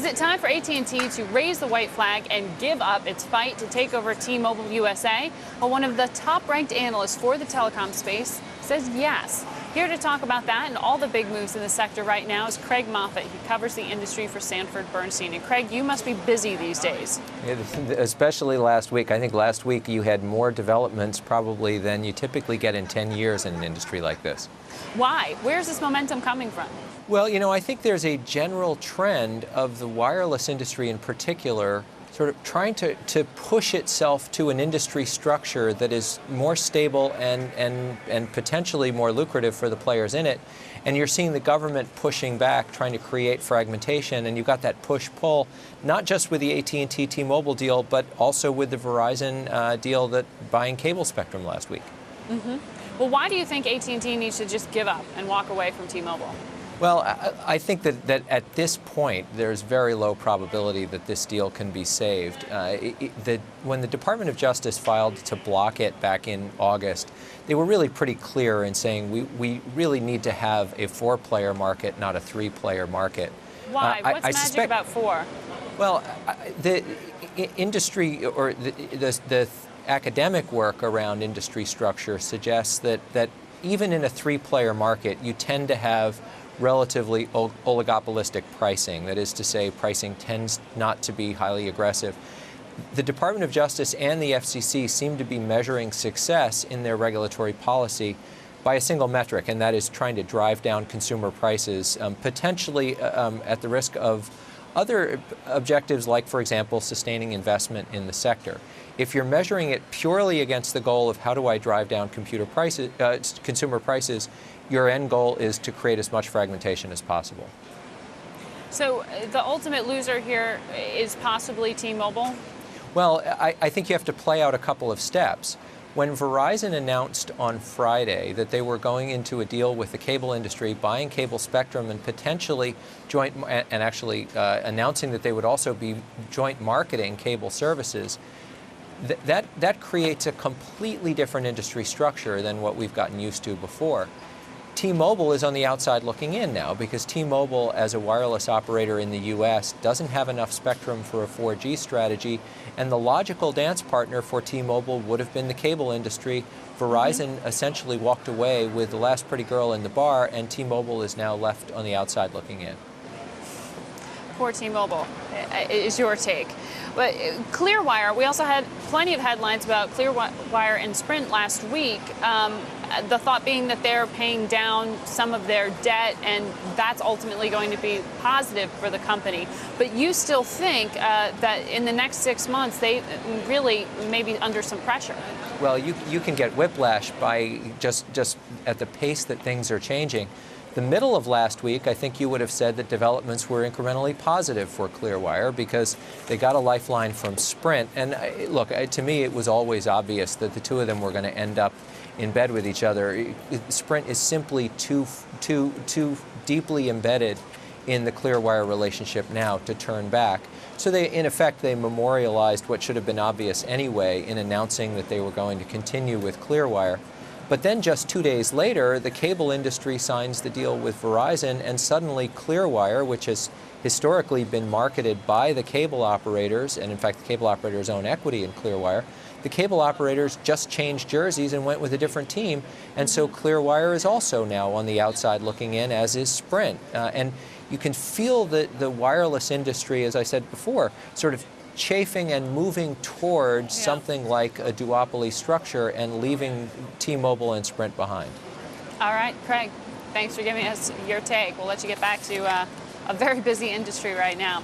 it time for AT&T to raise the white flag and give up its fight to take over T-Mobile USA? Well, one of the top-ranked analysts for the telecom space says yes. Here to talk about that and all the big moves in the sector right now is Craig Moffett. He covers the industry for Sanford Bernstein. And Craig, you must be busy these days. Especially last week. I think last week you had more developments probably than you typically get in 10 years in an industry like this. Why? Where's this momentum coming from? Well, I think there's a general trend of the wireless industry in particular sort of trying to push itself to an industry structure that is more stable and potentially more lucrative for the players in it. And you're seeing the government pushing back, trying to create fragmentation, and you've got that push-pull, not just with the AT&T T-Mobile deal, but also with the Verizon deal that buying cable spectrum last week. Well, why do you think AT&T needs to just give up and walk away from T-Mobile? Well, I think that at this point, there's very low probability that this deal can be saved. When the Department of Justice filed to block it back in August, they were really pretty clear in saying we really need to have a 4-player market, not a 3-player market. Why? What's magic about 4? Well, the industry or the academic work around industry structure suggests that even in a 3-player market, you tend to have relatively oligopolistic pricing. That is to say, pricing tends not to be highly aggressive. The Department of Justice and the FCC seem to be measuring success in their regulatory policy by a single metric, and that is trying to drive down consumer prices, potentially at the risk of other objectives like, for example, sustaining investment in the sector. If you're measuring it purely against the goal of how do I drive down consumer prices, your end goal is to create as much fragmentation as possible. So the ultimate loser here is possibly T-Mobile? Well, I think you have to play out a couple of steps. When Verizon announced on Friday that they were going into a deal with the cable industry, buying cable spectrum and potentially announcing that they would also be joint marketing cable services, that creates a completely different industry structure than what we've gotten used to before. T-Mobile is on the outside looking in now because T-Mobile, as a wireless operator in the U.S., doesn't have enough spectrum for a 4G strategy, and the logical dance partner for T-Mobile would have been the cable industry. Verizon essentially walked away with the last pretty girl in the bar, and T-Mobile is now left on the outside looking in. Poor T-Mobile is your take. But Clearwire, we also had plenty of headlines about Clearwire and Sprint last week. The thought being that they're paying down some of their debt, and that's ultimately going to be positive for the company. But you still think that in the next 6 months, they really may be under some pressure. Well, you can get whiplash by just at the pace that things are changing. The middle of last week, I think you would have said that developments were incrementally positive for Clearwire because they got a lifeline from Sprint. And look, to me, it was always obvious that the two of them were going to end up in bed with each other. Sprint is simply too deeply embedded in the Clearwire relationship now to turn back. So in effect, they memorialized what should have been obvious anyway in announcing that they were going to continue with Clearwire. But then just 2 days later, the cable industry signs the deal with Verizon, and suddenly Clearwire, which has historically been marketed by the cable operators, and in fact the cable operators own equity in Clearwire, the cable operators just changed jerseys and went with a different team, and so Clearwire is also now on the outside looking in, as is Sprint. And you can feel the wireless industry, as I said before, sort of chafing and moving towards something like a duopoly structure and leaving T-Mobile and Sprint behind. All right, Craig, thanks for giving us your take. We'll let you get back to a very busy industry right now.